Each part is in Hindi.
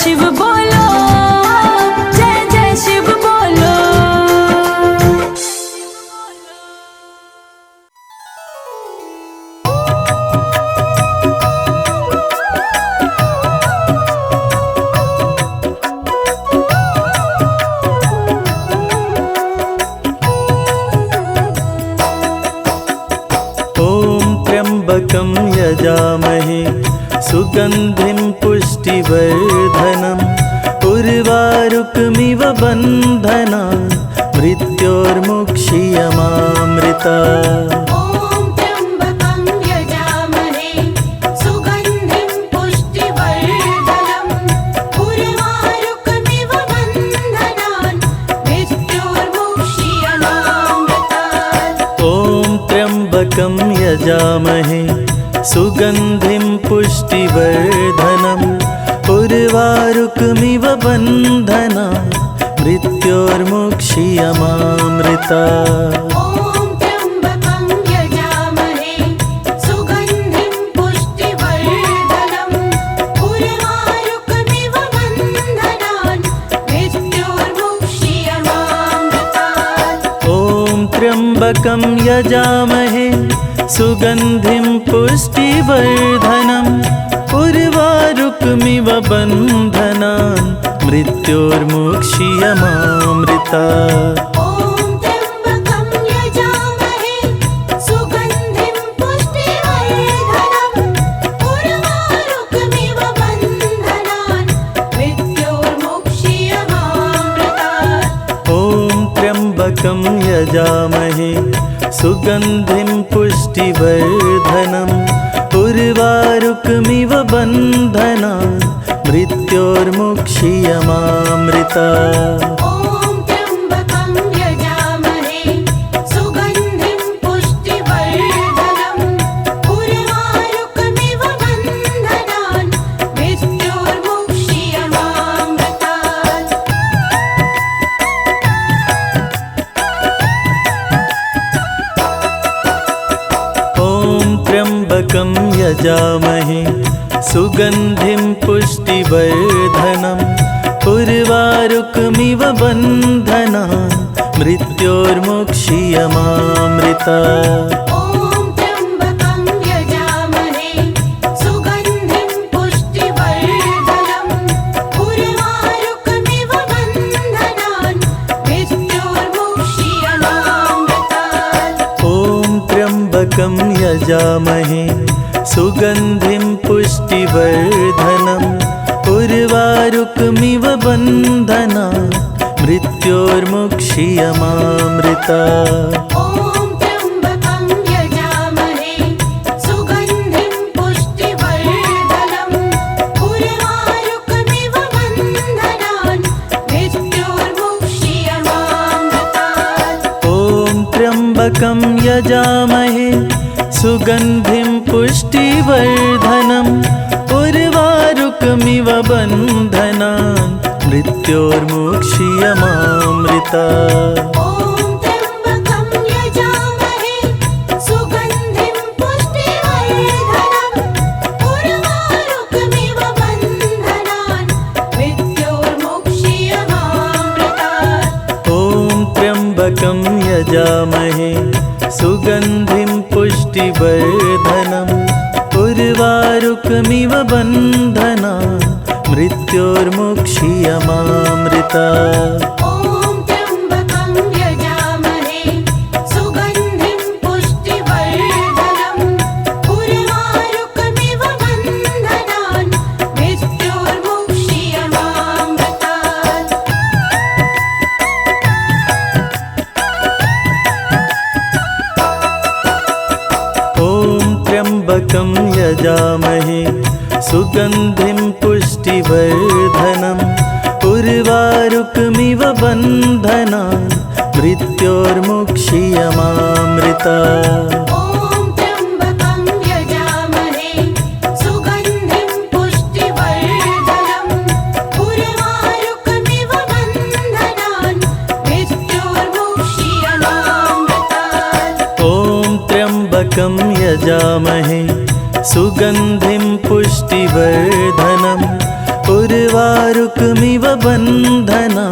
शिव बोलो, जय जय शिव बोलो। त्र्यम्बकं यजामहे सुगन्धिं पुष्टिवर्धनम् उर्वारुकमिव बन्धनान् मृत्योर्मुक्षीयमामृतात्। त्र्यम्बकं यजामहे सुगन्धिं पुष्टिवर्धनम् उर्वारुकमिव बन्धनान् मृत्योर्मुक्षीयमामृतात्। त्र्यम्बकं यजामहे सुगन्धिं पुष्टिवर्धनम् उर्वारुकमिव बन्धनान् मृत्योर्मुक्षीयमामृतात्। त्र्यम्बकं यजामहे सुगन्धिं पुष्टिवर्धनम् उर्वारुकमिव बन्धनान् मृत्योर्मुक्षीयमामृतात्। त्र्यम्बकं यजामहे सुगन्धिं पुष्टिवर्धनम् उर्वारुकमिव बन्धनान् मृत्योर्मुक्षीयमामृतात्। त्र्यम्बकं यजामहे सुगन्धिं पुष्टिवर्धनम् उर्वारुकमिव बन्धनान् मृत्योर्मुक्षीयमामृतात्। त्र्यम्बकं यजामहे सुगन्धिं पुष्टिवर्धनम् उर्वारुकमिव बन्धनान् मृत्योर्मुक्षीयमामृतात्। त्र्यम्बकं यजामहे सुगन्धिं पुष्टिवर्धनम् उर्वारुकमिव बन्धनान् मृत्योर्मुक्षीयमामृतात्। त्र्यम्बकं यजामहे सुगन्धिं पुष्टिवर्धनम् उर्वारुकमिव बन्धनान् मृत्योर्मुक्षीयमामृतात्। त्र्यम्बकं यजामहे सुगन्धिं पुष्टिवर्धनम् उर्वारुकमिव बन्धना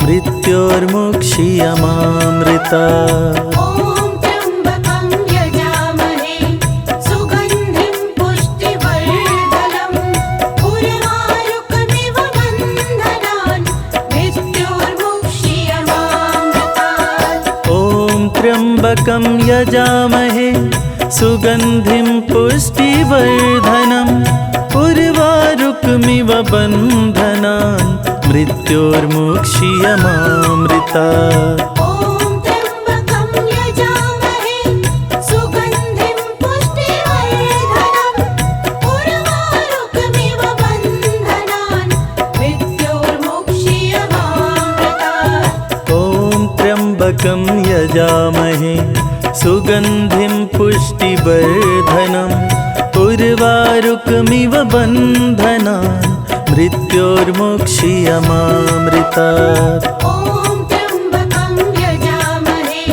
मृत्योर्मुक्षीयमामृता ॐ त्र्यम्बकं यजामहे सुगन्धिं पुष्टिवर्धनम् उर्वारुकमिव बन्धनान् मृत्योर्मुक्षीयमामृतात् ॐ त्र्यम्बकं यजामहे सुगन्धिं पुष्टिवर्धनम् उर्वारुकमिव बन्धनान् मृत्योर्मुक्षीयमामृतात् ॐ त्र्यम्बकं यजामहे सुगन्धिं पुष्टिवर्धनम् उर्वारुकमिव बन्धनान् मृत्योर्मुक्षीयमामृतात् ॐ त्र्यम्बकं यजामहे सुगन्धिं पुष्टिवर्धनम् उर्वारुकमिव बन्धनान् मृत्योर्मुक्षीयमामृतात् ॐ त्र्यम्बकं यजामहे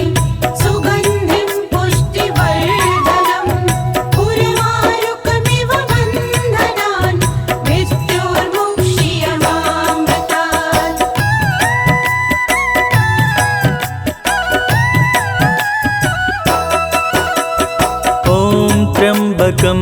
सुगन्धिं पुष्टिवर्धनम् उर्वारुकमिव बन्धनान् मृत्योर्मुक्षीयमामृतात् ॐ त्र्यम्बकं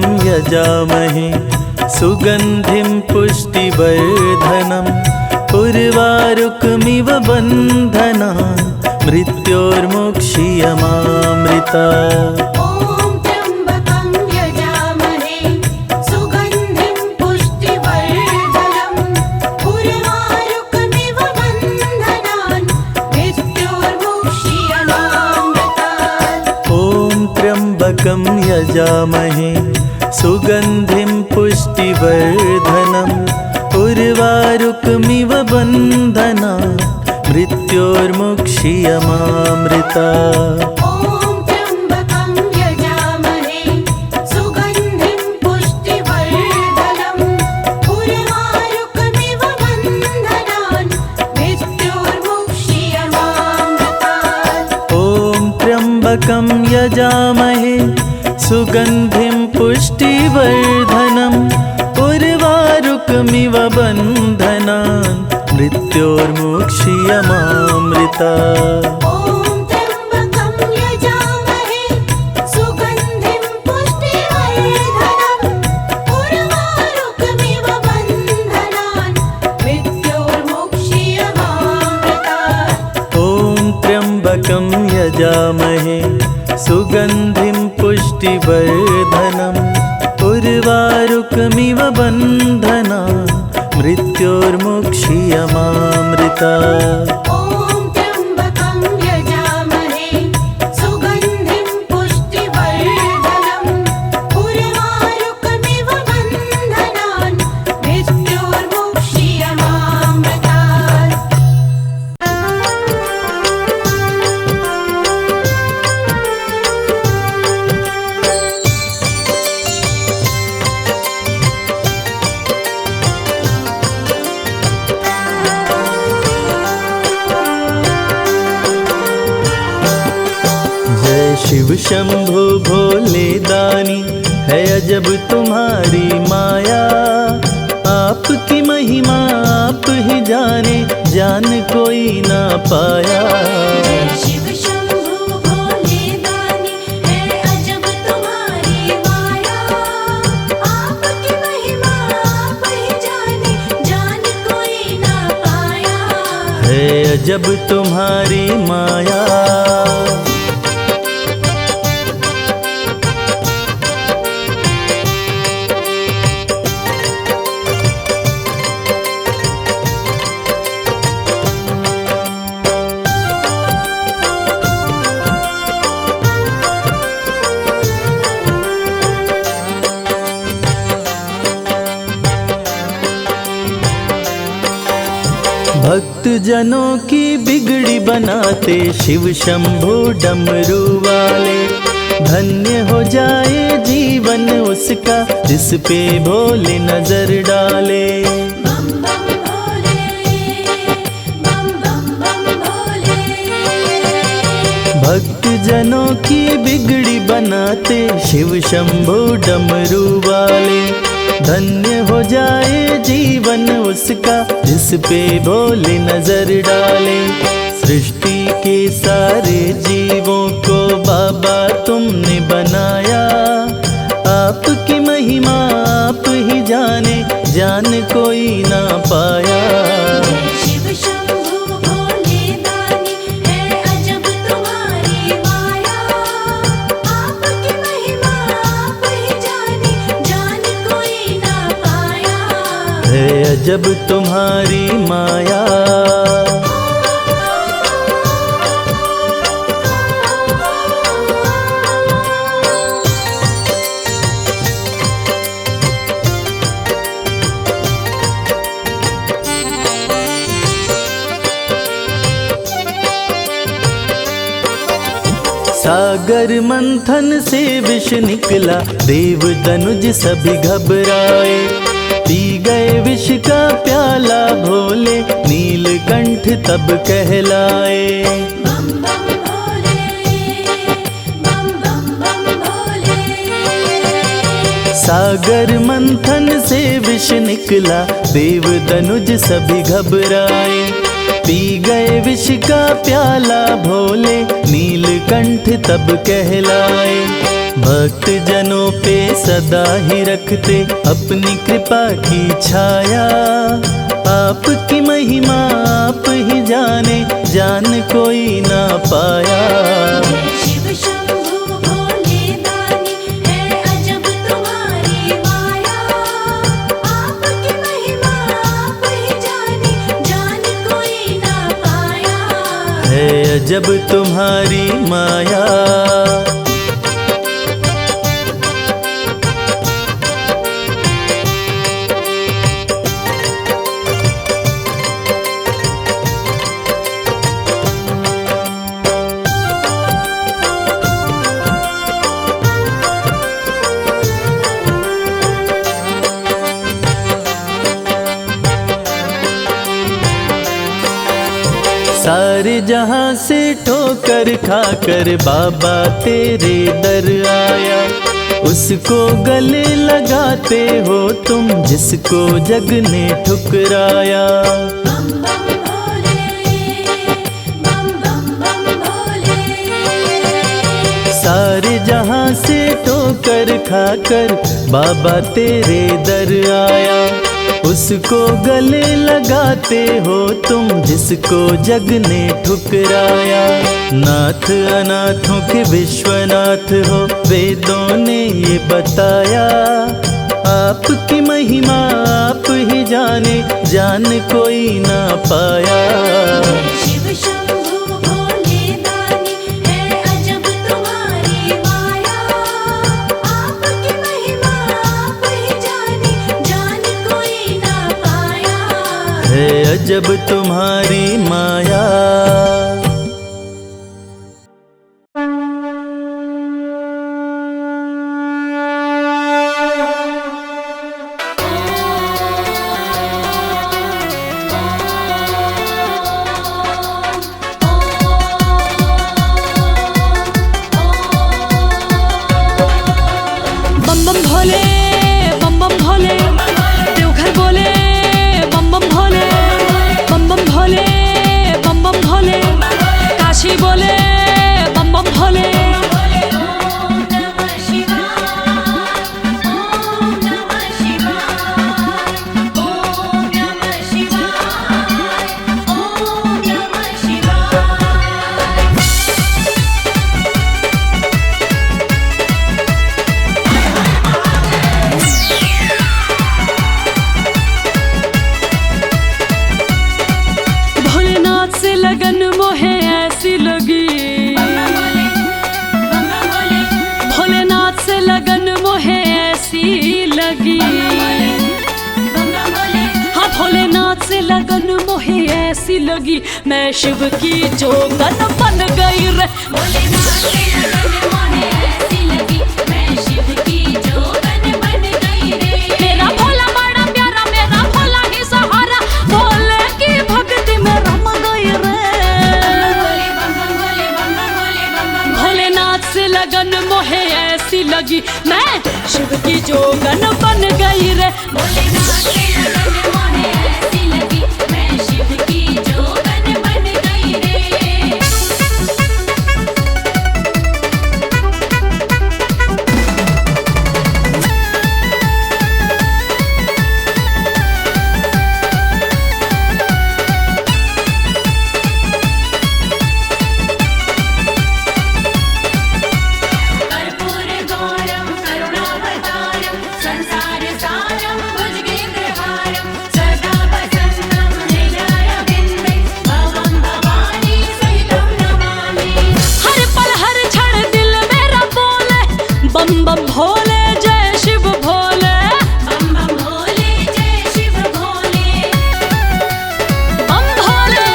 यजामहे सुगन्धिं पुष्टिवर्धनम् उर्वारुकमिव बन्धनान् मृत्योर्मुक्षीयमामृतात् ॐ त्र्यम्बकं यजामहे सुगन्धिं पुष्टिवर्धनम् उर्वारुकमिव बन्धनान् मृत्योर्मुक्षीयमामृतात् ॐ त्र्यम्बकं यजामहे सुगन्धिं पुष्टिवर्धनम् उर्वारुकमिव बन्धनान् मृत्योर्मुक्षीयमामृतात् ॐ त्र्यम्बकं यजामहे सुगन्धिं पुष्टिवर्धनम् उर्वारुकमिव बन्धनान् मृत्योर्मुक्षीयमामृतात् ॐ त्र्यम्बकं यजामहे सुगन्धिं पुष्टिवर्धनम् उर्वारुकमिव बन्धनान् मृत्योर्मुक्षीयमामृतात् ॐ त्र्यम्बकं यजामहे सुगन्धिं पुष्टिवर्धनम् उर्वारुकमिव बन्धनान् मृत्योर्मुक्षीयमामृतात् ॐ त्र्यम्बकं यजामहे सुगन्धिं पुष्टिवर्धनम् उर्वारुकमिव बन्धनान् मृत्योर्मुक्षीयमामृतात् ॐ त्र्यम्बकं यजामहे सुगन्धिं पुष्टिवर्धनम् उर्वारुकमिव बन्धनान् मृत्योर्मुक्षीयमामृतात् शिव शंभु भोले दानी है अजब तुम्हारी माया। आपकी महिमा आप ही जाने, जान कोई ना पाया। शिव शंभु भोले दानी है अजब तुम्हारी माया। आपकी महिमा आप ही जाने, जान कोई ना पाया। है अजब तुम्हारी माया। भक्त जनों की बिगड़ी बनाते शिव शंभु डमरू वाले। धन्य हो जाए जीवन उसका जिस पे भोले नजर डाले। बम बम भोले, बम बम बम भोले। भक्त जनों की बिगड़ी बनाते शिव शंभु डमरू वाले। धन्य हो जाए जीवन उसका जिस पे भोले नजर डाले। सृष्टि के सारे जीवों को बाबा तुमने बनाया, आपकी महिमा आप ही जाने, जान कोई ना पाया। शिव शंभु भोले दानी है अजब तुम्हारी माया, आपकी महिमा आप ही जाने, जान कोई ना पाया। है अजब तुम्हारी माया। सागर मंथन से विष निकला, देव दनुज सभी घबराए। पी गए विष का प्याला भोले, नीलकंठ तब कहलाए। बम बम भोले, बम बम बम भोले। सागर मंथन से विष निकला, देव दनुज सभी घबराए। पी गए विष का प्याला भोले, नीलकंठ तब कहलाए। भक्त जनों पे सदा ही रखते अपनी कृपा की छाया, आपकी महिमा आप ही जाने, जान कोई ना पाया। शिव शंभु भोले दानी है अजब तुम्हारी माया, आपकी महिमा आप ही जाने, जान कोई ना पाया। है अजब तुम्हारी माया। सारे जहां से ठोकर खाकर बाबा तेरे दर आया। उसको गले लगाते हो तुम जिसको जग ने ठुकराया। बम बम भोले, बम बम बम भोले। सारे जहां से ठोकर खाकर बाबा तेरे दर आया। उसको गले लगाते हो तुम जिसको जग ने ठुकराया। नाथ अनाथों के विश्वनाथ हो, वेदों ने ये बताया। आपकी महिमा आप ही जाने, जान कोई ना पाया। शिव शंभु भोले दानी है अजब तुम्हारी माया, आपकी महिमा आप ही जाने, जान कोई ना पाया। है अजब तुम्हारी माया। बम बम भोले, बम बम भोले, देवघर बोले बम बम भोले, बम बम भोले, बम बम भोले, काशी बोले बम बम भोले। ओम नमः शिवाय, ओम नमः शिवाय, ओम नमः शिवाय, ओम नमः शिवाय। भोलेनाथ से लगन मोहे ऐसी लगी, भोलेनाथ से लगन मोहे ऐसी लगी। हाँ भोलेनाथ से लगन मोहे ऐसी लगी, मैं शिव की जोगन बन गई रे। भोलेनाथ से लगन मोहे ऐसी लगी, मैं शिव की जोगन बन गई रे। मेरा भोला बड़ा प्यारा, मेरा भोला ही सहारा, भोले की भक्ति में रम गई रे। भोलेनाथ से लगन मोहे ऐसी लगी, मैं शिव की जोगन बन गई रे। भोलेनाथ से लगन मोहे ऐसी लगी, मैं शिव की जोगन बन गई रे। बम बम भोले जय शिव भोले, बम बम भोले जय शिव भोले, बम भोले।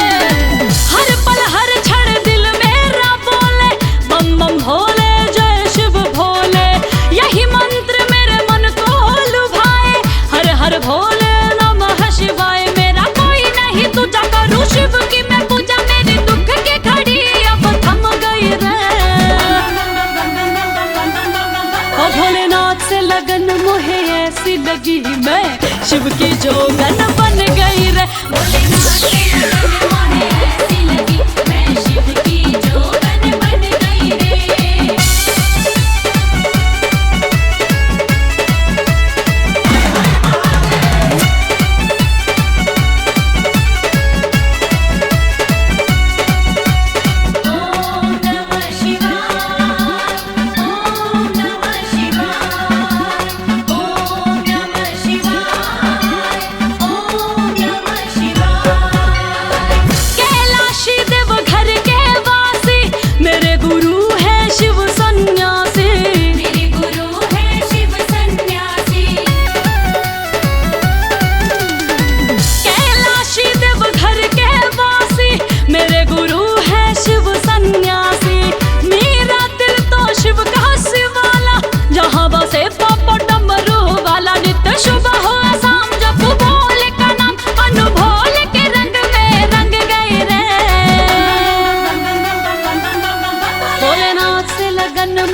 हर पल हर क्षण दिल मेरा बोले, बम बम भोले जय शिव भोले। यही मंत्र मेरे मन को लुभाए, हर हर भोले नमः शिवाय। मेरा कोई नहीं तुझा करूँ शिव की मैं पूजा, मेरी दुख की घड़ी अब थम गई रे। भोलेनाथ से लगन मोहे ऐसी लगी, मैं शिव की जोगन बन गई रे। भोलेनाथ से लगन मोहे ऐसी लगी, मैं शिव की जोगन बन गई रे।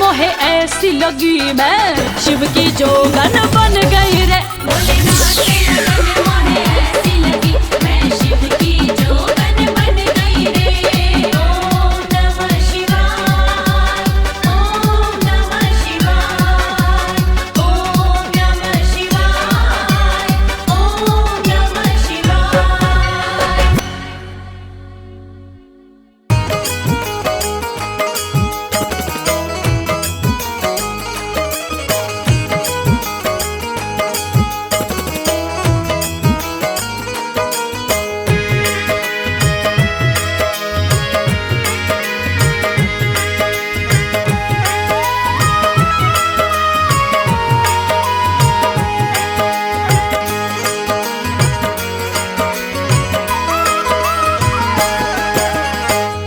मोहे ऐसी लगी, मैं शिव की जोगन बन गई रे। भोलेनाथ से लगन मोहे ऐसी लगी, मैं शिव की जोगन बन गई रे। ओम नमः शिवाय, ओम नमः शिवाय, ओम नमः शिवाय, ओम नमः शिवाय।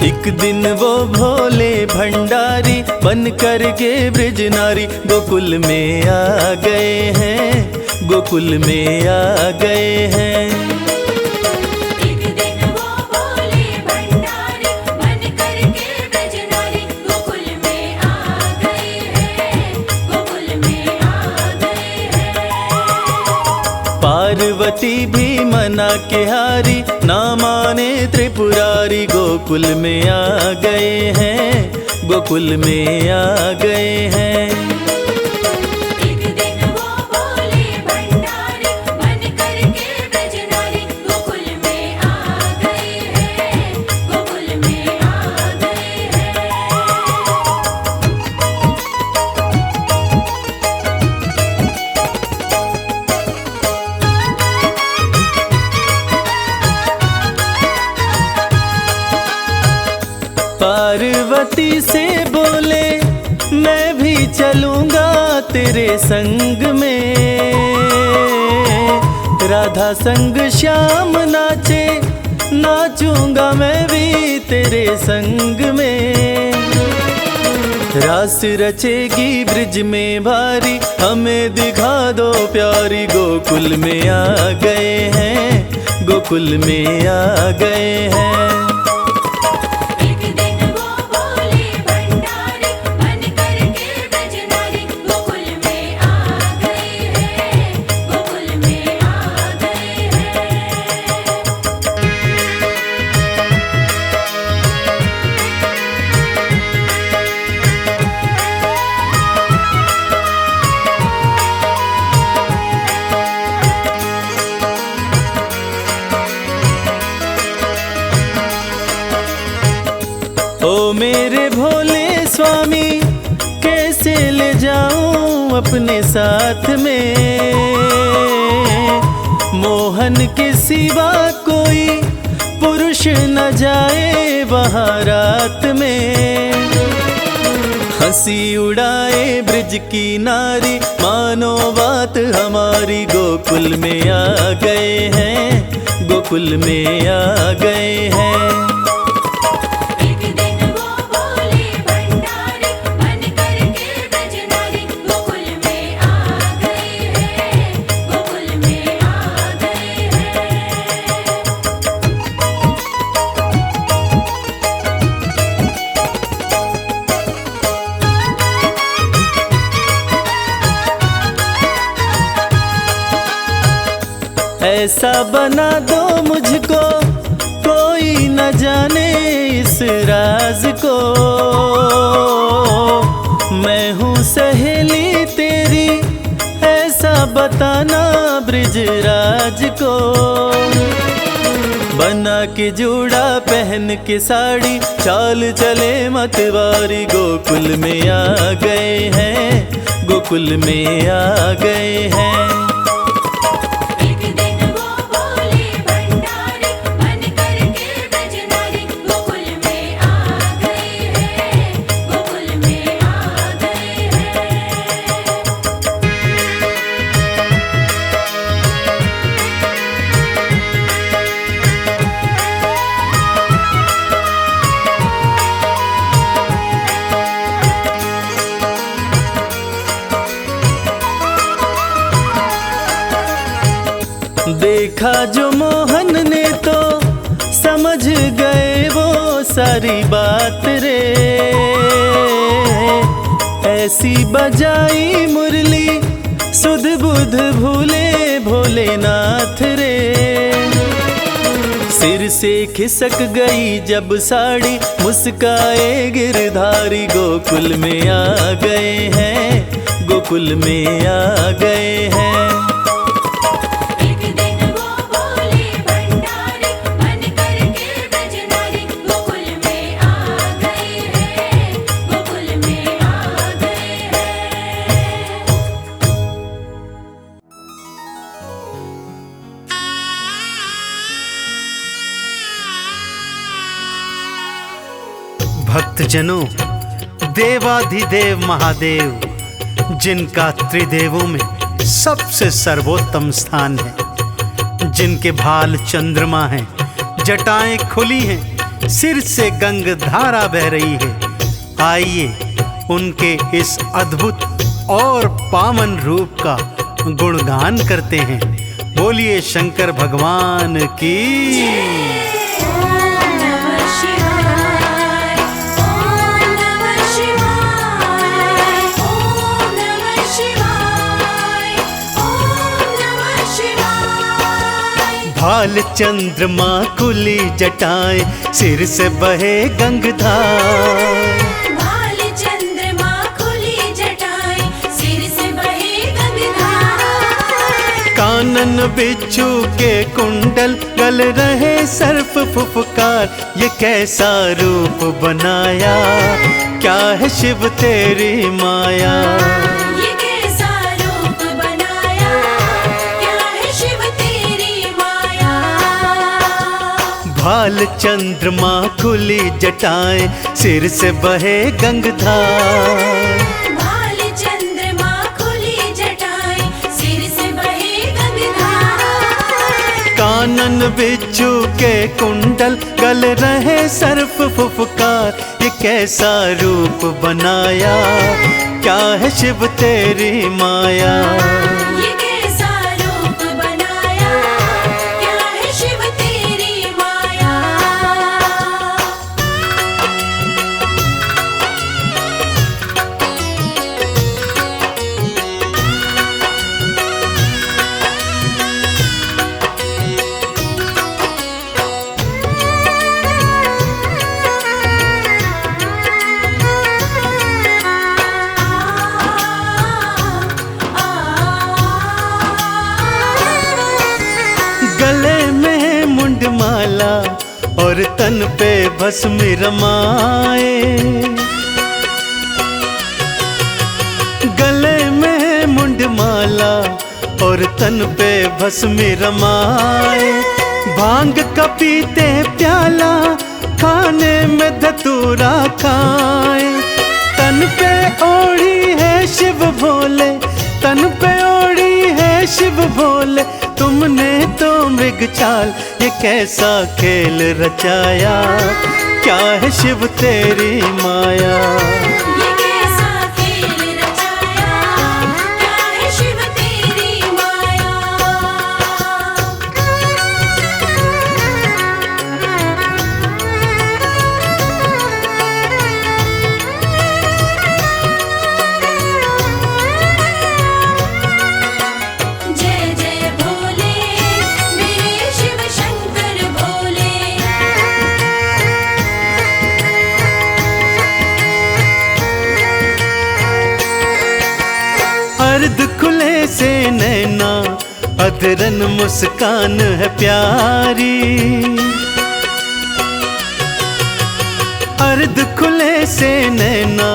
एक दिन वो भोले भंडारी बन कर के ब्रज नारी गोकुल में आ गए हैं, गोकुल में आ गए हैं। एक दिन वो भोले भंडारी बन कर के ब्रज नारी गोकुल में आ गए हैं, गोकुल में आ गए हैं। पार्वती भी मना के हारी, ना माने त्रिपुरारी गोकुल में आ गए हैं, गोकुल में आ गए हैं। एक दिन वो भोले भंडारी बन कर के ब्रज नारी गोकुल में आ गए हैं, गोकुल में आ गए हैं। पार्वती से बोले मैं भी चलूंगा तेरे संग में, राधा संग श्याम नाचे नाचूंगा मैं भी तेरे संग में। रास रचेगी ब्रिज में भारी, हमें दिखा दो प्यारी गोकुल में आ गए हैं, गोकुल में आ गए हैं। भोले भंडारी बन कर के ब्रज नारी गोकुल में आ मेरे भोले स्वामी कैसे ले जाऊं अपने साथ में, मोहन के सिवा कोई पुरुष न जाए वहाँ रात में। हंसी उड़ाए ब्रिज की नारी, मानो बात हमारी, गोकुल में आ गए हैं, गोकुल में आ गए हैं। एक दिन वो भोले भंडारी बन करके ब्रजनारी, गोकुल में आ गए हैं, गोकुल में आ गए हैं। ऐसा बना दो मुझको कोई न जाने इस राज को, मैं हूँ सहेली तेरी ऐसा बताना ब्रिजराज को। बना के जूड़ा पहन के साड़ी, चाल चले मतवारी, गोकुल में आ गए हैं, गोकुल में आ गए हैं। देखा जो मोहन ने तो समझ गए वो सारी बात रे, ऐसी बजाई मुरली सुध बुध भूले भोलेनाथ रे। सिर से खिसक गई जब साड़ी, मुस्काए गिरधारी, गोकुल में आ गए हैं, गोकुल में आ गए हैं। भक्तजनों, देवाधिदेव महादेव जिनका त्रिदेवों में सबसे सर्वोत्तम स्थान है, जिनके भाल चंद्रमा हैं, जटाएं खुली हैं, सिर से गंग धारा बह रही है, आइए उनके इस अद्भुत और पावन रूप का गुणगान करते हैं। बोलिए शंकर भगवान की। भाल चंद्रमा खुली जटाएं, सिर से बहे गंगधार। भाल चंद्रमा खुली जटाएं, सिर से बहे गंगधार। कानन बिच्छू के कुंडल, गल रहे सर्प फुफकार, ये कैसा रूप बनाया, क्या है शिव तेरी माया। भाल चंद्रमा खुली जटाएं, सिर से बहे गंगधार। भाल चंद्रमा खुली जटाएं, सिर से बहे गंगधार। कानन बिच्छू के कुंडल, गल रहे सर्प फुफकार, ये कैसा रूप बनाया, क्या है शिव तेरी माया। और तन पे भस्म रमाए। गले में मुंडमाला और तन पे भस्म रमाए। भांग का पीते प्याला, खाने में धतूरा खाए। तन पे ओढ़ी है शिव भोले, तन पे ओढ़ी है शिव भोले। तुमने तो मृग चाल ये कैसा खेल रचाया, क्या है शिव तेरी माया। ये कैसा खेल रचाया, क्या है शिव तेरी माया। जय जय भोले मेरे शिव शंकर भोले। अर्ध खुले से नैना, अधरन मुस्कान है प्यारी। अर्ध खुले से नैना,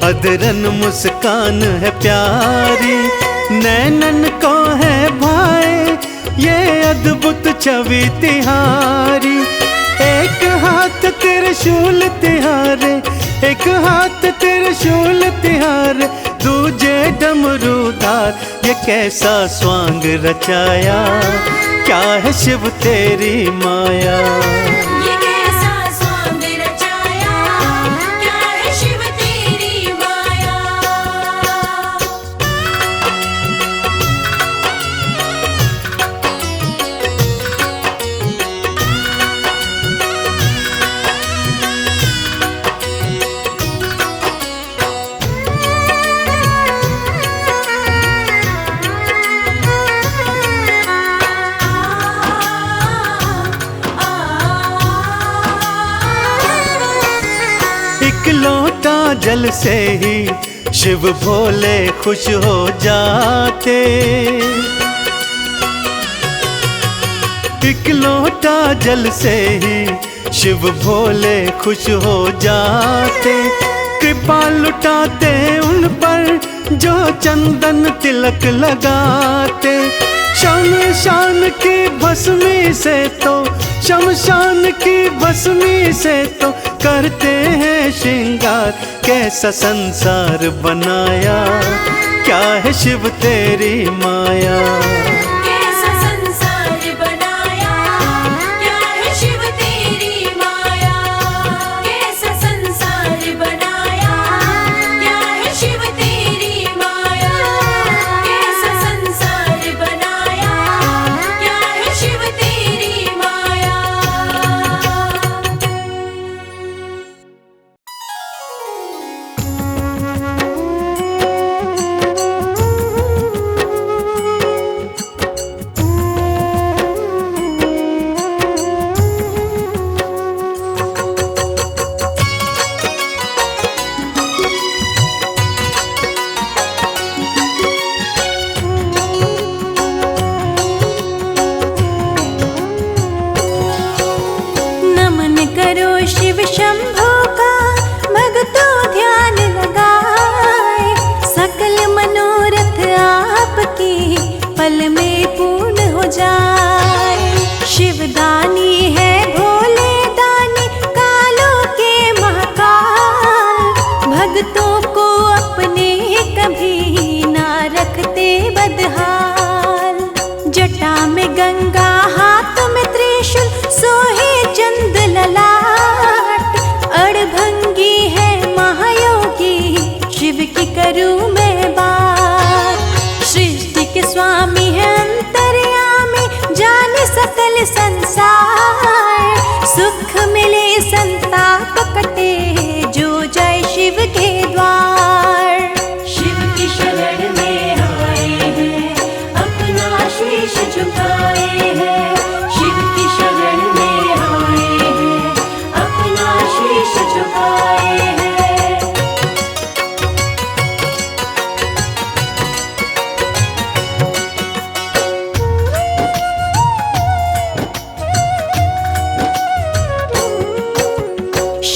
अधरन मुस्कान है प्यारी। नैनन को है भाए ये अद्भुत छवि तिहारी। एक हाथ त्रिशूल तिहारे, एक हाथ त्रिशूल तिहारे, दूजे डमरूधार। ये कैसा स्वांग रचाया, क्या है शिव तेरी माया। ये कैसा स्वांग रचाया, क्या है शिव तेरी माया। एक लोटा जल से ही शिव भोले खुश हो जाते। एक लोटा जल से ही शिव भोले खुश हो जाते। कृपा लुटाते उन पर जो चंदन तिलक लगाते। शमशान की भस्मी से तो, शमशान की भस्मी से तो करते हैं श्रृंगार। कैसा संसार बनाया, क्या है शिव तेरी माया। कैसा संसार बनाया, क्या है शिव तेरी माया। कैसा संसार बनाया, क्या है शिव तेरी माया। कैसा संसार बनाया, क्या है शिव तेरी माया। नमन करो शिव शंभो का, भक्तों ध्यान लगाए। सकल मनोरथ आपकी पल में पूर्ण हो जाए। शिवदानी है भोले दानी, कालों के महाकाल। भक्तों को अपने कभी ना रखते बदहाल। जटा में गंगा, हाथ में त्रिशूल, सोहे चंद ललाट। अड़भंगी है महायोगी, शिव की करूँ मैं बात। सृष्टि के स्वामी है अंतर्यामी, जाने सकल संसार। सुख मिले संताप कटे, जो जय शिव के द्वार। शिव की शरण में आए हैं, अपना शीश झुकाए हैं। शिव की शरण में आए हैं, अपना शीश झुकाए हैं।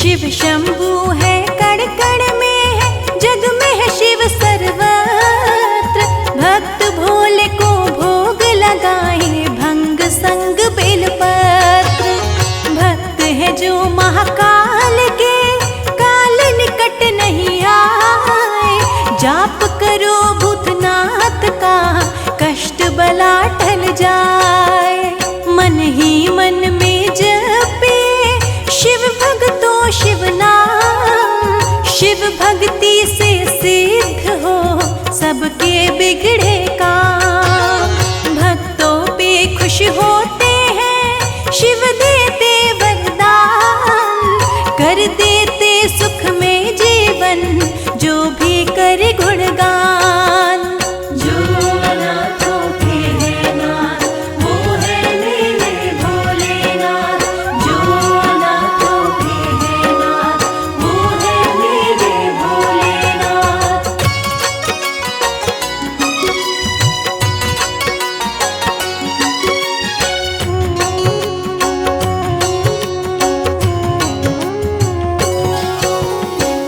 शिव शंभु है कण कण में है, जग में है शिव सर्वत्र। भक्त भोले को भोग लगाए भंग संग बेलपत्र। भक्त है जो महाकाल के, काल निकट नहीं आए। जाप करो भूतनाथ का, कष्ट बला टल जाए। मन ही मन में जपे शिव भक्तों शिव नाम। शिव भक्ति से सिद्ध हो सबके बिगड़े काम। भक्तों पे खुश होते हैं शिव देते वरदान। कर देते सुख में जीवन जो भी करे गुणगान। जो अनाथों के है नाथ, वो है मेरे भोलेनाथ। जो अनाथों के है नाथ, वो है मेरे भोलेनाथ।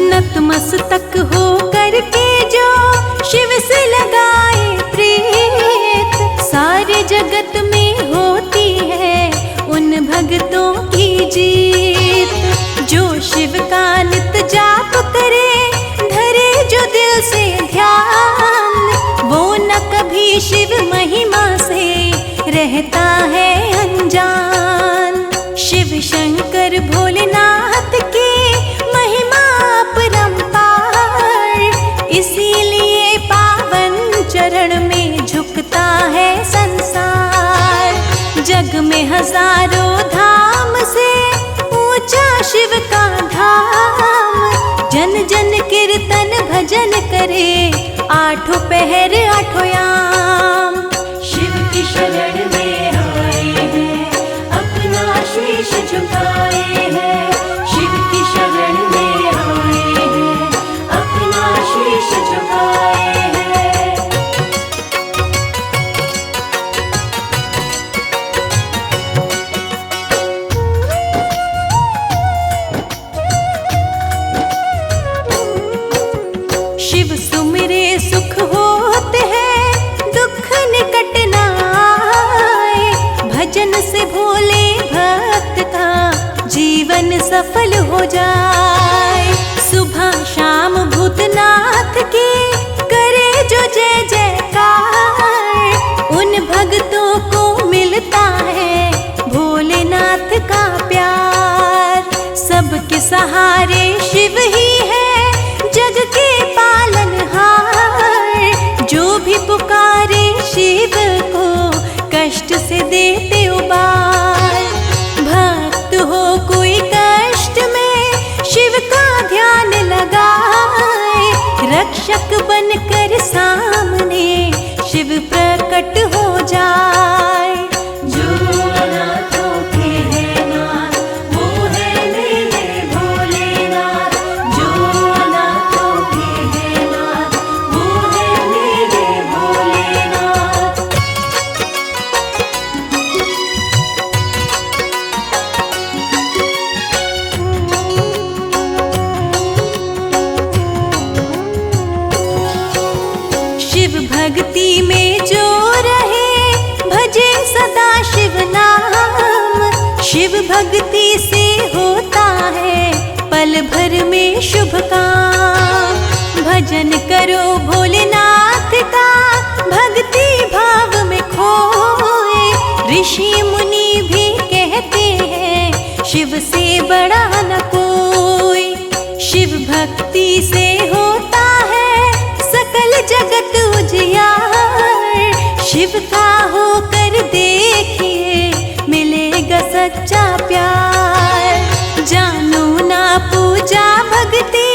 नतमस्तक हो करके जो शिव से लगाए प्रीत। सारे जगत में होती है उन भक्तों की जीत। जो शिव का नित जाप करे, धरे जो दिल से ध्यान। वो न कभी शिव महिमा से रहता है अनजान। शिव शंकर भोलेनाथ की महिमा अपरंपार। इसीलिए पावन चरण में झुकता है संसार। जग में हजारों धाम से ऊंचा शिव का धाम। जन जन कीर्तन भजन करे, आठों पहर आठों याम। शिव की शरण में आए हैं, अपना शीश झुकाए हैं। शिव की शरण में आए हैं, अपना शीश झुकाए हैं। शिव सुमिरे सुख होते हैं, दुख निकट न आए। भजन से भोले भक्त का जीवन सफल हो जाए। सुबह शाम भूतनाथ की करे जो जय जयकार। उन भक्तों को मिलता है भोलेनाथ का प्यार। सबके सहारे शिव ही है जग के पालनहार। जो भी पुकारे शिव को कष्ट से देते उबार। भक्त हो कोई कष्ट में शिव का ध्यान लगाए। रक्षक बनकर सामने शिव प्रकट हो जाए। जो अनाथों के है नाथ, वो है मेरे भोलेनाथ। जो अनाथों के है नाथ, वो है मेरे भोलेनाथ। शिव भक्ति में जो रहे, भजे सदा शिव नाम। शिव भक्ति से होता है पल भर में शुभ काम। भजन करो भोलेनाथ का, भक्ति भाव में खोए। ऋषि मुनि भी कहते हैं शिव से बड़ा न कोई। शिव भक्ति से होता है सकल जगत उजियार। शिव का होकर देखिए मिलेगा सच्चा प्यार। जानू ना पूजा भक्ति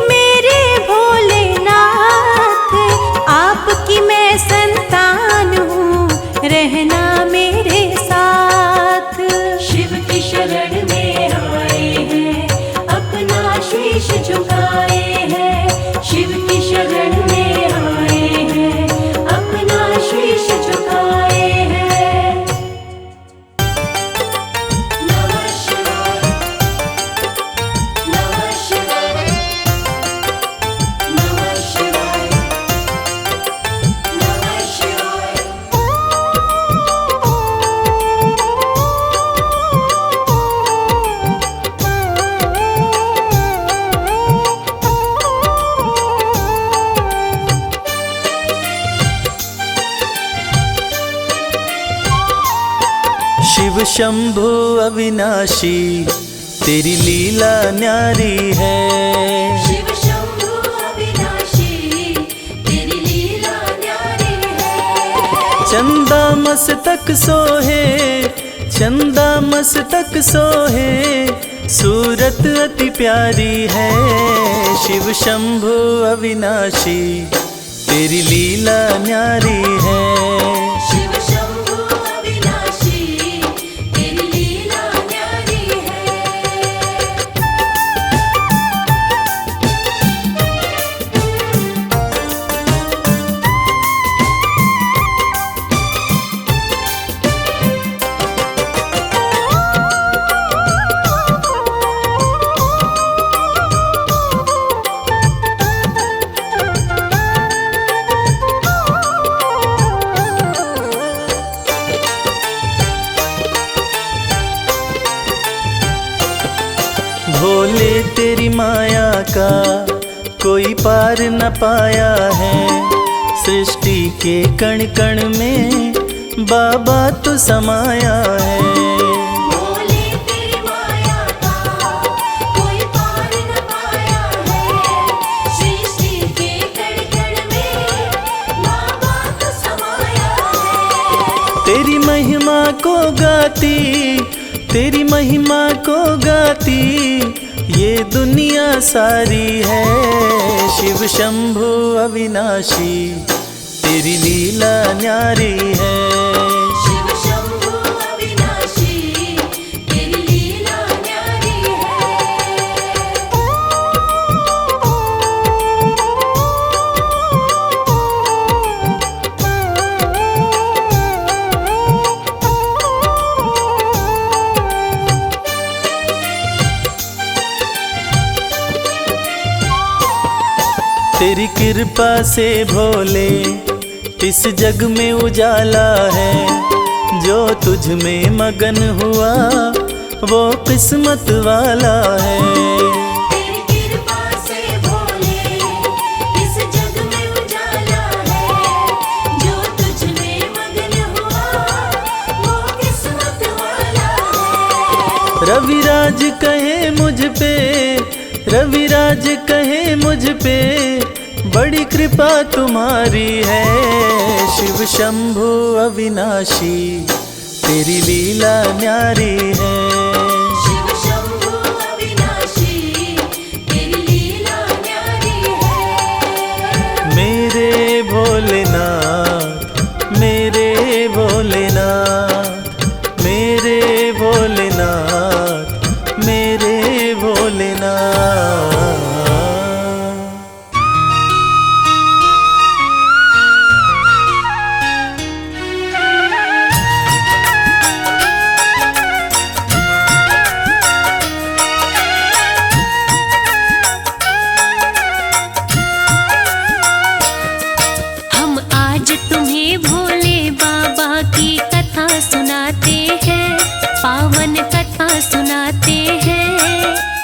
मेरे भोलेनाथ। आपकी मैं संतान हूँ, रहना मेरे साथ। शिव की शरण में आए हैं, अपना शीश झुकाए हैं। शिव की शरण में आए हैं, अपना शीश झुकाए हैं। शंभु अविनाशी तेरी लीला न्यारी है। शिव शंभु अविनाशी तेरी लीला न्यारी है। चंदा मस्तक सोहे, चंदा मस्तक सोहे, सूरत अति प्यारी है। शिव शंभु अविनाशी तेरी लीला न्यारी है। शिव शंभु अविनाशी तेरी लीला न्यारी है। भोले तेरी माया का कोई पार न पाया है। सृष्टि के कण कण में बाबा तू समाया है। भोले तेरी माया का कोई पार न पाया है। सृष्टि के कण कण में बाबा तू समाया है। तेरी महिमा को गाती, तेरी महिमा को गाती ये दुनिया सारी है। शिव शंभु अविनाशी तेरी लीला न्यारी है। शिव शंभु अविनाशी तेरी लीला न्यारी तेरी कृपा से भोले इस जग में उजाला है। जो तुझ में मगन हुआ वो किस्मत वाला है। तेरी कृपा से भोले इस जग में उजाला है। जो तुझ में मगन हुआ वो किस्मत वाला है। रविराज कहे मुझ पे, रविराज कहे मुझ पे बड़ी कृपा तुम्हारी है। शिव शंभु अविनाशी तेरी लीला न्यारी है। शिव शंभु अविनाशी तेरी लीला न्यारी है। मेरे भोलेनाथ, मेरे भोलेनाथ, मेरे भोलेनाथ, मेरे भोलेनाथ। हम आज तुम्हें भोले बाबा की कथा सुनाते हैं, पावन कथा सुनाते हैं।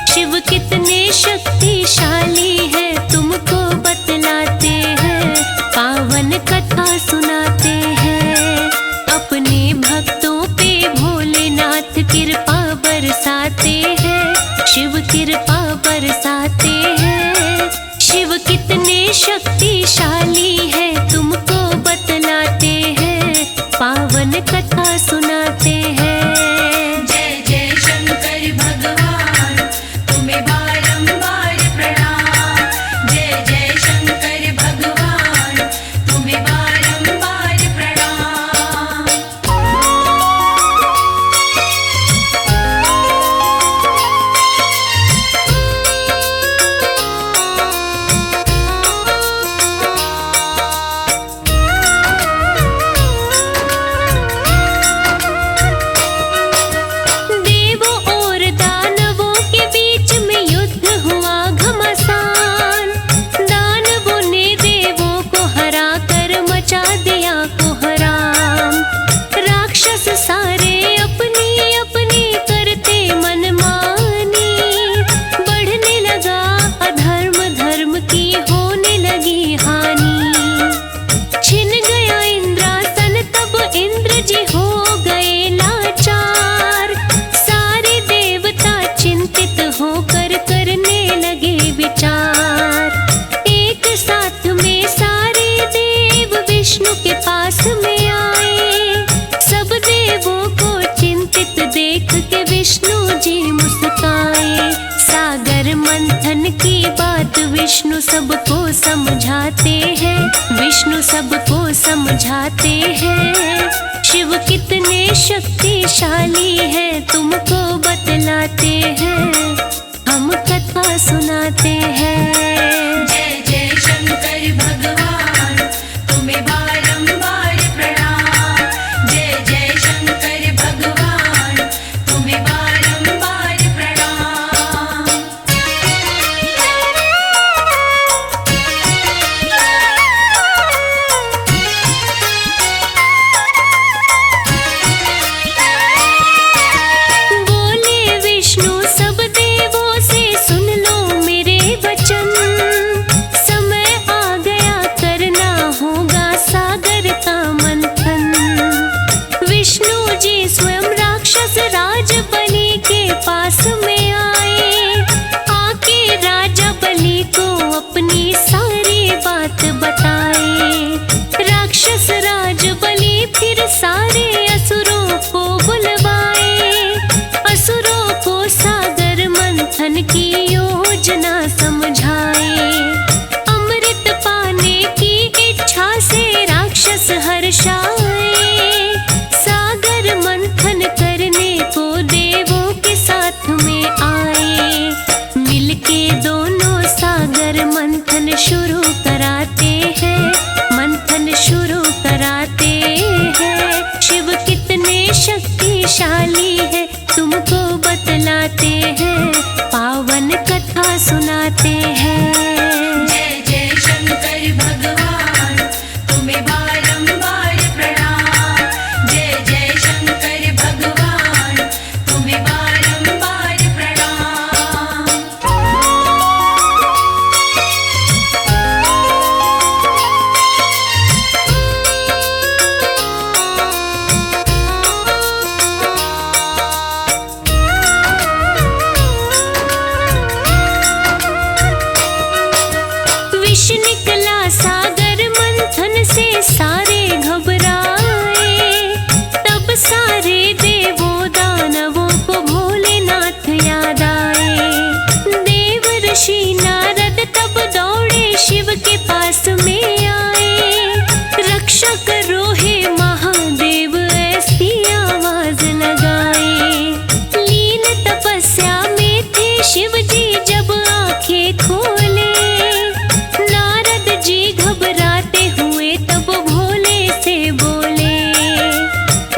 शिव कितने शक्तिशाली है तुमको बतलाते हैं, पावन कथा सुनाते हैं। अपने भक्तों पे भोलेनाथ कृपा बरसाते हैं, शिव कृपा बरसाते हैं। शिव कितने शक्तिशाली है तुमको बतलाते हैं, पावन कथा सुनाते हैं। जय जय शंकर भगवान तुम्हें बारंबार प्रणाम। जय जय शंकर भगवान तुम्हें बारंबार प्रणाम। विष्णु जी मुस्काए। सागर मंथन की बात विष्णु सबको समझाते हैं, विष्णु सबको समझाते हैं। शिव कितने शक्तिशाली हैं तुमको बतलाते हैं, हम कथा सुनाते हैं। जय जय शंकर भगवान तुम्हें बारंबार प्रणाम। जय जय शंकर भगवान तुम्हें बारंबार प्रणाम। बोले विष्णु सब देवों से सुन लो मेरे वचन, समय आ गया करना होगा सागर का मंथन। विष्णु जी स्वयं राक्षस राज बलि के पास में आए, आके राजा बलि को अपनी सारी बात बताए। राक्षस राज बलि फिर सारे असुरों को बुलवाए, असुरों को सागर मंथन की योजना समझाए। अमृत पाने की इच्छा से राक्षस हर्षाए, सागर मंथन करने को देवों के साथ में आए। मिलके दोनों सागर मंथन शुरू कराते हैं, मंथन शुरू कराते हैं। शिव कितने शक्तिशाली है तुमको बतलाते हैं, पावन कथा सुनाते हैं। जय जय शंकर भगवान तुम्हें बारंबार प्रणाम। जय जय शंकर भगवान तुम्हें बारंबार प्रणाम। विष निकला सागर मंथन से सारे घबराए, तब सारे देवों दानवों को भोलेनाथ याद आए। देव ऋषि नारद तब दौड़े शिव के पास में आए, रक्षा करो हे महादेव ऐसी आवाज लगाए। लीन तपस्या में थे शिव जी जब आंखें खोले, नारद जी घबराते हुए तब भोले से बोले।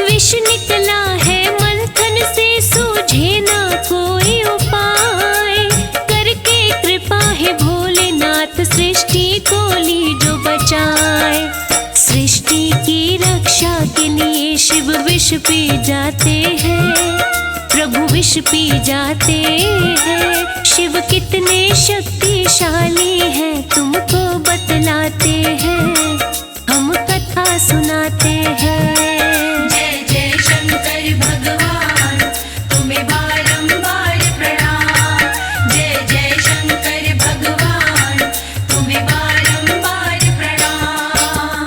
विष निकला है मंथन से सूझे ना कोई उपाय, करके कृपा है भोलेनाथ सृष्टि को लीजो बचाए। सृष्टि की रक्षा के लिए शिव विष पी जाते हैं, प्रभु विष पी जाते हैं। शिव कितने शक्तिशाली हैं तुमको बतलाते हैं, हम कथा सुनाते हैं। जय जय शंकर भगवान तुम्हें बारंबार प्रणाम। जय जय शंकर भगवान तुम्हें बारंबार प्रणाम।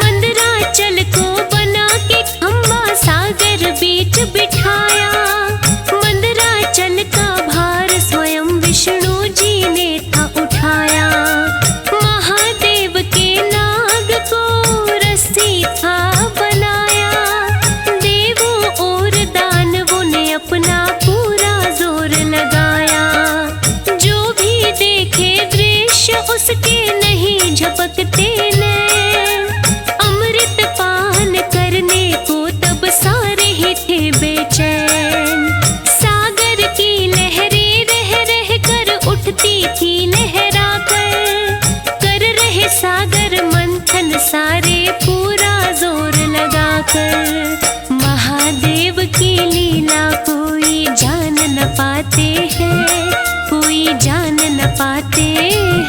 मंदराचल को बना के खम्बा सागर बीच बिठाया, मंदराचल का भार स्वयं विष्णु जी ने था उठाया। महादेव के नाग को रस्सी था बनाया, देवों और दानवों ने अपना पूरा जोर लगाया। जो भी देखे दृश्य उसके नहीं झपकते नैन, अमृत पान करने को तब सारे ही थे बेचैन। सागर की लहरें रह रह कर उठती थी लहरा कर रहे सागर मंथन सारे पूरा जोर लगाकर। महादेव की लीला कोई जान न पाते हैं, कोई जान न पाते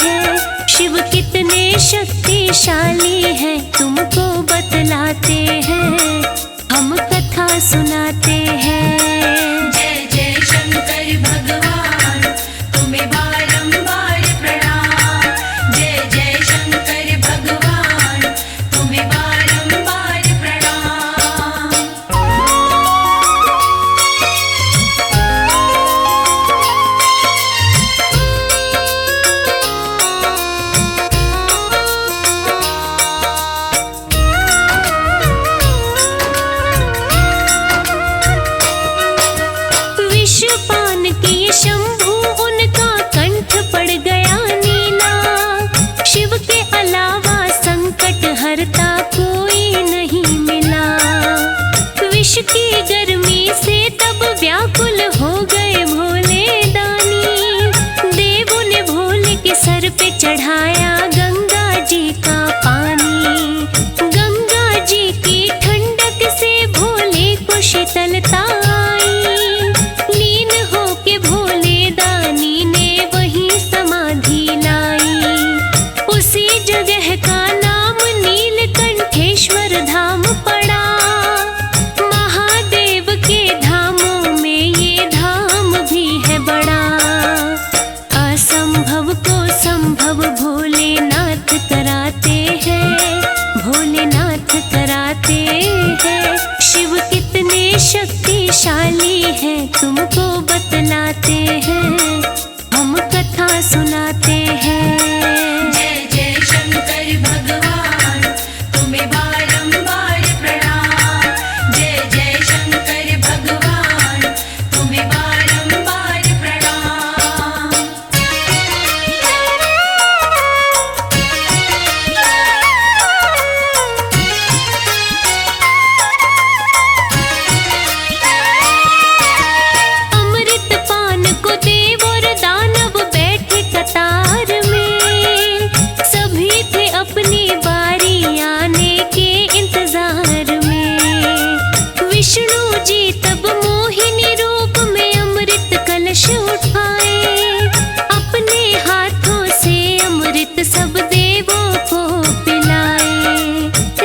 हैं। शिव कितने शक्तिशाली हैं तुमको बतलाते हैं, हम कथा सुनाते हैं। जय जय शंकर भगवान तुम्हें सर पे चढ़ाया गंगा जी का पानी। गंगा जी की ठंडक से भोले को शीतलता आई। लीन होके भोले दानी ने वही समाधि लाई। उसी जगह का नाम नीलकंठेश्वर धाम पड़ा। महादेव के धामों में ये धाम भी है बड़ा। असंभव को संभव भोलेनाथ कराते हैं, भोलेनाथ कराते हैं। शिव कितने शक्तिशाली हैं तुमको बतलाते हैं, हम कथा सुनाते हैं। जय जय शंकर भगवान, तुम्हें बारंबार प्रणाम। जय जय शंकर भगवान, तुम्हें बारंबार प्रणाम। अमृत पान को देव और दानव बैठे कतार में। सभी थे अपनी बारी आने के इंतजार में। विष्णु जी तब मोहिनी रूप में अमृत कलश उठाए। अपने हाथों से अमृत सब देवों को पिलाए।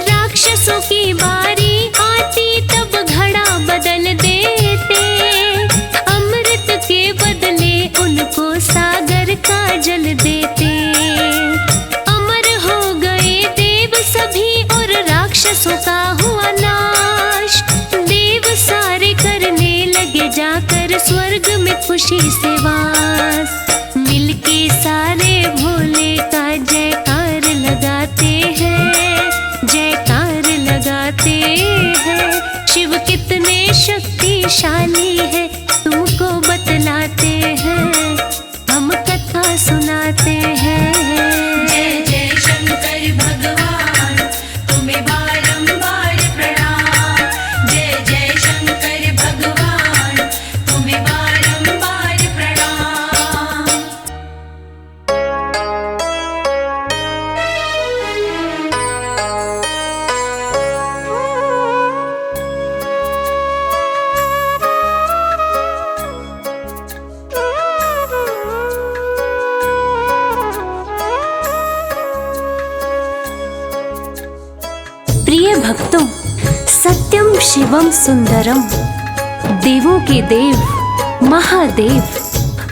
राक्षसों की बारी आती तब घड़ा बदल देते। अमृत के बदले उनको सागर का जल देते। अमर हो गए देव सभी और राक्षसों का हुआ नाश। देव सारे करने लगे जाकर स्वर्ग में खुशी से वास। मिलके सारे भोले का जयकार लगाते हैं, जयकार लगाते हैं। शिव कितने शक्तिशाली है तुमको बतलाते हैं, हम कथा सुनाते हैं। जय जय शंकर भगवान, तुम्हें बारंबार प्रणाम। जय जय शंकर भगवान, तुम्हें बारंबार प्रणाम। प्रिय भक्तों, सत्यम शिवम सुंदरम, देवों के देव महादेव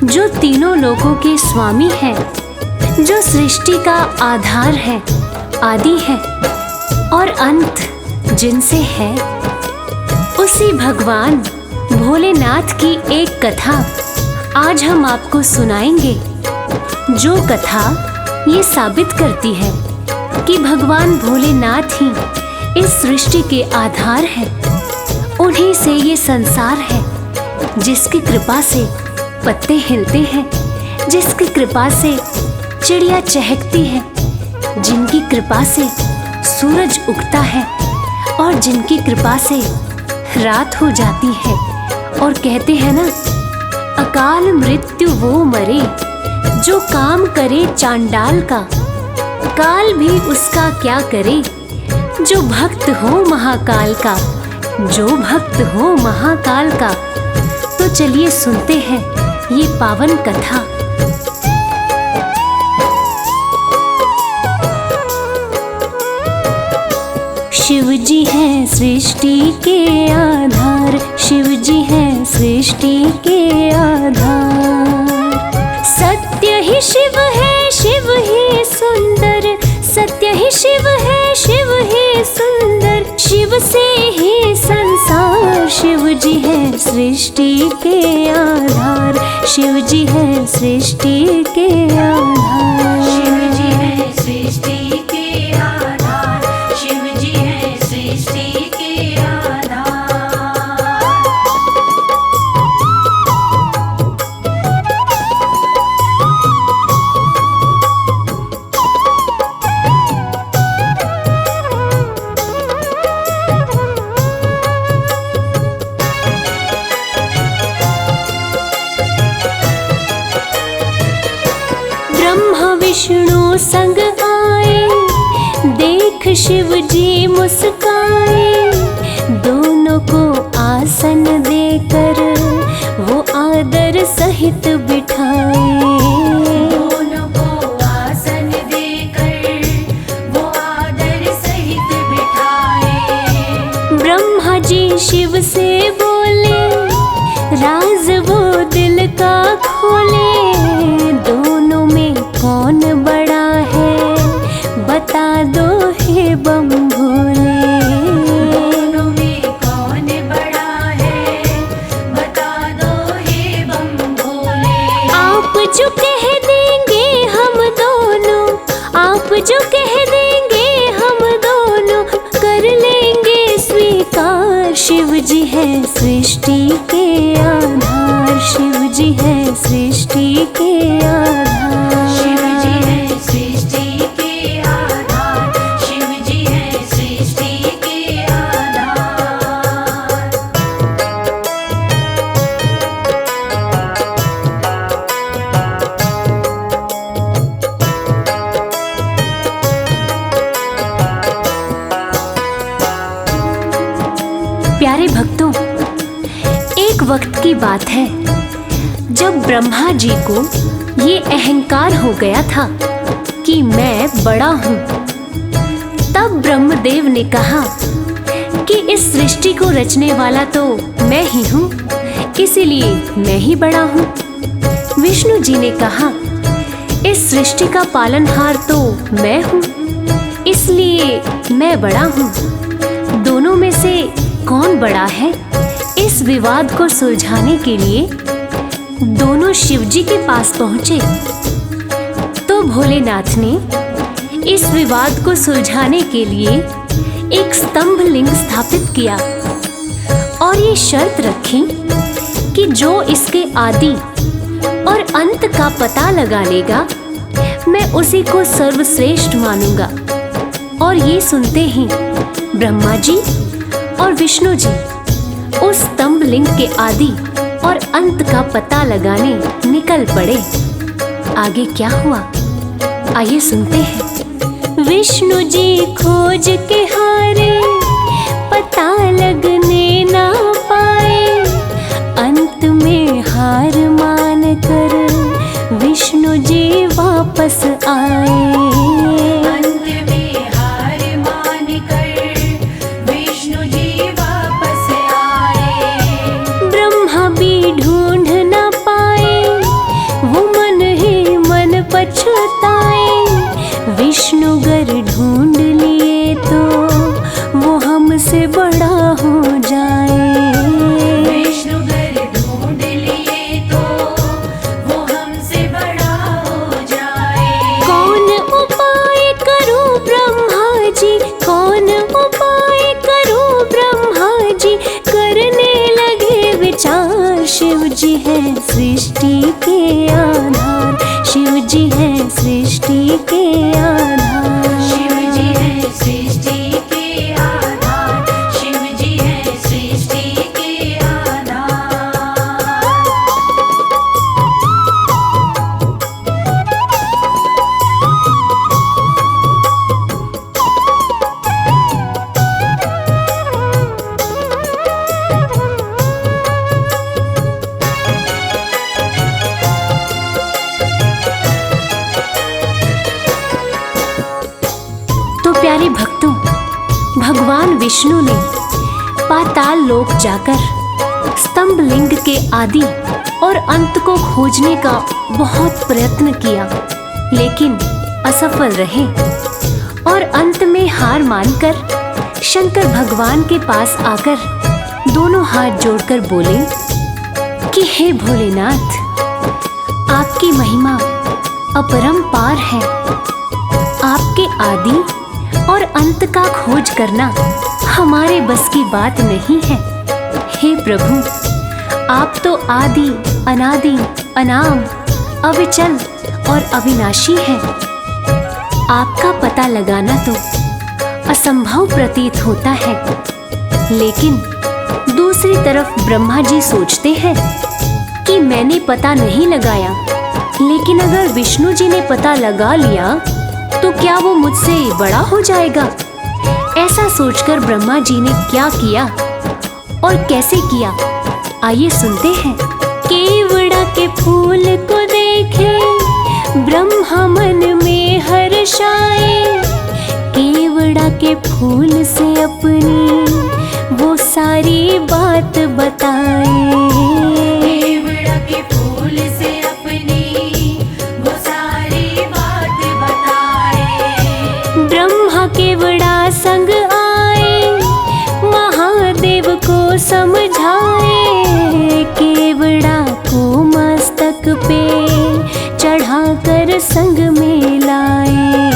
जो तीनों लोकों के स्वामी हैं, जो सृष्टि का आधार है, आदि है और अंत जिनसे है, उसी भगवान भोलेनाथ की एक कथा आज हम आपको सुनाएंगे। जो कथा ये साबित करती है कि भगवान भोलेनाथ ही इस सृष्टि के आधार है। उन्हीं से ये संसार है, जिसकी कृपा से पत्ते हिलते हैं, जिसकी कृपा से चिड़िया चहकती है, जिनकी कृपा से सूरज उगता है और जिनकी कृपा से रात हो जाती है। और कहते हैं ना, अकाल मृत्यु वो मरे जो काम करे चांडाल का, काल भी उसका क्या करे जो भक्त हो महाकाल का, जो भक्त हो महाकाल का। तो चलिए सुनते हैं ये पावन कथा। शिव जी हैं सृष्टि के आधार, शिव जी हैं सृष्टि के आधार। सत्य ही शिव है, शिव ही सुंदर, सत्य ही शिव है, शिव ही सुंदर। शिव से ही संसार, शिव जी है सृष्टि के आधार, शिव जी है सृष्टि के आधार। शिव जी है सृष्टि के आधार, शिव जी है सृष्टि के आधार। विष्णु संग आए, देख शिव जी मुस्काए। दोनों को आसन देकर वो आदर सहित बिठाए। दोनों को आसन देकर वो आदर सहित बिठाए। ब्रह्मा जी शिव से बोले, राज वो दिल का खोले। दोनों में कौन बड़ा है, बता दो हे बम भोले। दोनों में कौन बड़ा है, बता दो हे बम भोले। आप जो कह देंगे हम दोनों, आप जो कह देंगे हम दोनों, कर लेंगे स्वीकार। शिव जी है सृष्टि के आधार, शिव जी है सृष्टि के आधार। शिव जी है सृष्टि के आधार, शिव जी है सृष्टि के आधार। प्यारे भक्तों, एक वक्त की बात है जब ब्रह्मा जी को ये अहंकार हो गया था कि मैं बड़ा हूँ। तब ब्रह्मदेव ने कहा कि इस सृष्टि को रचने वाला तो मैं ही हूँ, इसीलिए मैं ही बड़ा हूँ। विष्णु जी ने कहा इस सृष्टि का पालनहार तो मैं हूँ, इसलिए मैं बड़ा हूँ। दोनों में से कौन बड़ा है, इस विवाद को सुलझाने के लिए दोनों शिव जी के पास पहुंचे। तो भोलेनाथ ने इस विवाद को सुलझाने के लिए एक स्तंभ लिंग स्थापित किया और ये शर्त रखी कि जो इसके आदि और अंत का पता लगा लेगा, मैं उसी को सर्वश्रेष्ठ मानूंगा। और ये सुनते ही ब्रह्मा जी और विष्णु जी उस स्तंभ लिंग के आदि और अंत का पता लगाने निकल पड़े। आगे क्या हुआ, आइए सुनते हैं। विष्णु जी खोज के हारे, पता लगने ना पाए। अंत में हार मान कर विष्णु जी वापस आए। अंत में हार मान कर विष्णु जी वापस आए। ब्रह्मा भी ढूंढ ना पाए, वो मन ही मन पछताए। विष्णु गर ढूंढ लिए तो वो हमसे बड़ा हो जाए। विष्णु गर ढूंढ लिए तो वो हमसे बड़ा हो जाए। कौन उपाय करूं ब्रह्मा जी, कौन उपाय करूं ब्रह्मा जी, करने लगे विचार। शिव जी है सृष्टि के आधार, शिव जी है सृष्टि के आधार। शिव जी है सृष्टि के आधार, शिव जी है सृष्टि के आधार। तो प्यारे भक्तों, भगवान विष्णु ने पाताल लोक जाकर स्तंभ लिंग के आदि और अंत को खोजने का बहुत प्रयत्न किया, लेकिन असफल रहे। और अंत में हार मानकर शंकर भगवान के पास आकर दोनों हाथ जोड़कर बोले कि हे भोलेनाथ, आपकी महिमा अपरंपार है। आपके आदि और अंत का खोज करना हमारे बस की बात नहीं है। हे प्रभु, आप तो आदि अनादि अनाम अविचल और अविनाशी हैं। आपका पता लगाना तो असंभव प्रतीत होता है, लेकिन दूसरी तरफ ब्रह्मा जी सोचते हैं कि मैंने पता नहीं लगाया लेकिन अगर विष्णु जी ने पता लगा लिया तो क्या वो मुझसे बड़ा हो जाएगा? ऐसा सोचकर ब्रह्मा जी ने क्या किया और कैसे किया, आइए सुनते हैं। केवड़ा के फूल को देखे ब्रह्मा मन में हर्षाए, केवड़ा के फूल से अपनी वो सारी बात बताए। केवड़ा के फूल से अपनी वो सारी बात बताए। ब्रह्मा केवड़ा संग आए, महादेव को समझाए, केवड़ा को मस्तक पे चढ़ाकर संग में लाए।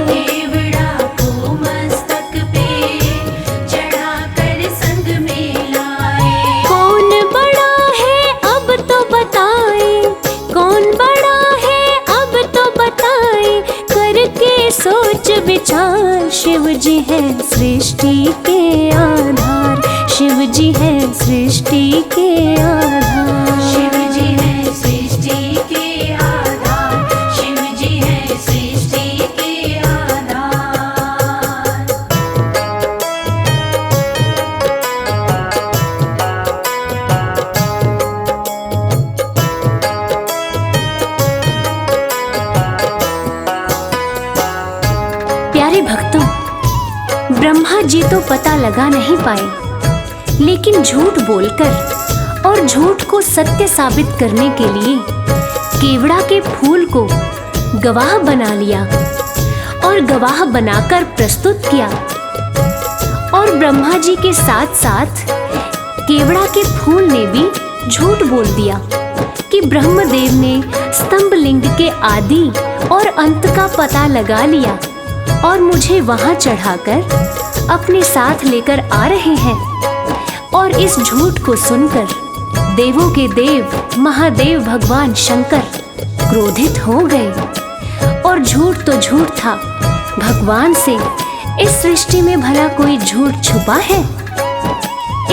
केवड़ा को मस्तक पे चढ़ाकर संग में लाए। कौन बड़ा है अब तो बताए, कौन बड़ा है अब तो बताए, करके सोच विचार, शिव जी है सृष्टि के आधार, शिव जी है सृष्टि के आधार। शिव जी है सृष्टि के आधार, शिव जी है सृष्टि के आधार। प्यारे भक्तों, ब्रह्मा जी तो पता लगा नहीं पाए, लेकिन झूठ बोलकर और झूठ को सत्य साबित करने के लिए केवड़ा के फूल को गवाह बना लिया और गवाह बनाकर प्रस्तुत किया। और ब्रह्मा जी के साथ साथ केवड़ा के फूल ने भी झूठ बोल दिया कि ब्रह्मदेव ने स्तंभ लिंग के आदि और अंत का पता लगा लिया और मुझे वहां चढ़ाकर अपने साथ लेकर आ रहे हैं। और इस झूठ को सुनकर देवों के देव महादेव भगवान शंकर क्रोधित हो गए। और झूठ तो झूठ था, भगवान से इस सृष्टि में भला कोई झूठ छुपा है?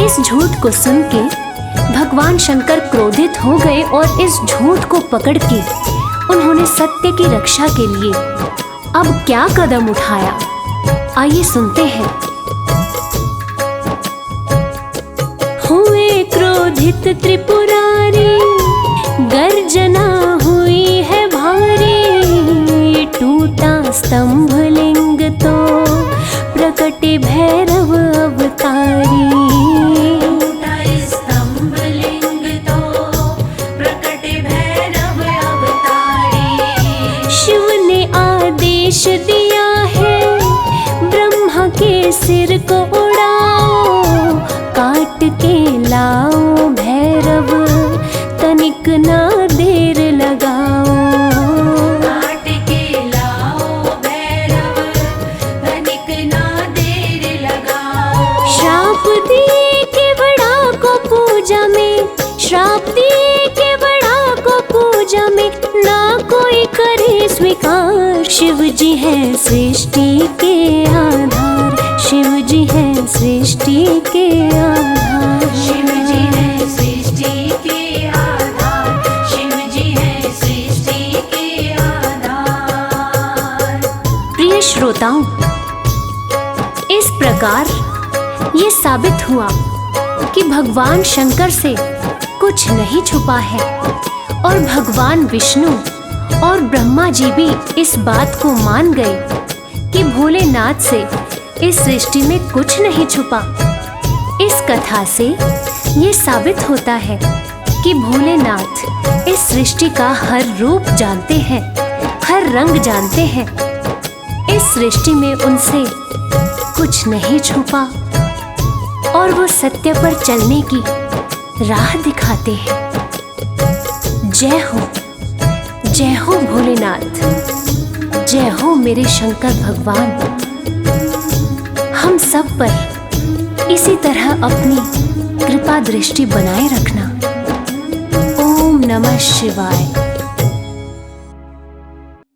इस झूठ को सुन के भगवान शंकर क्रोधित हो गए और इस झूठ को पकड़ के उन्होंने सत्य की रक्षा के लिए अब क्या कदम उठाया, आइए सुनते हैं। हुए क्रोधित त्रिपुरारी, गर्जना हुई है भारी, टूटा स्तंभ लिंग तो प्रकटे भैरव अवतारी। टूटा स्तंभ लिंग तो प्रकटे भैरव अवतारी। शिव ने आदेश दिया है, ब्रह्मा के सिर को उड़ाओ, काट के लाओ भैरव, तनिक ना देर लगाओ। काट के लाओ भैरव, तनिक ना देर लगाओ। श्राप दिए केवड़ा को पूजा में, श्राप दिए केवड़ा को पूजा में, ना कोई करे स्वीकार। शिव जी है सृष्टि के आधार, शिव जी है सृष्टि के आधार। शिव जी है सृष्टि के आधार, शिव जी है सृष्टि के आधार। प्रिय श्रोताओं, इस प्रकार ये साबित हुआ कि भगवान शंकर से कुछ नहीं छुपा है और भगवान विष्णु और ब्रह्मा जी भी इस बात को मान गए कि भोलेनाथ से इस सृष्टि में कुछ नहीं छुपा। इस कथा से ये साबित होता है कि भोलेनाथ इस सृष्टि का हर रूप जानते हैं, हर रंग जानते हैं। इस सृष्टि में उनसे कुछ नहीं छुपा और वो सत्य पर चलने की राह दिखाते हैं। जय हो भोलेनाथ, जय हो मेरे शंकर भगवान। हम सब पर इसी तरह अपनी कृपा दृष्टि बनाए रखना। ओम नमः शिवाय।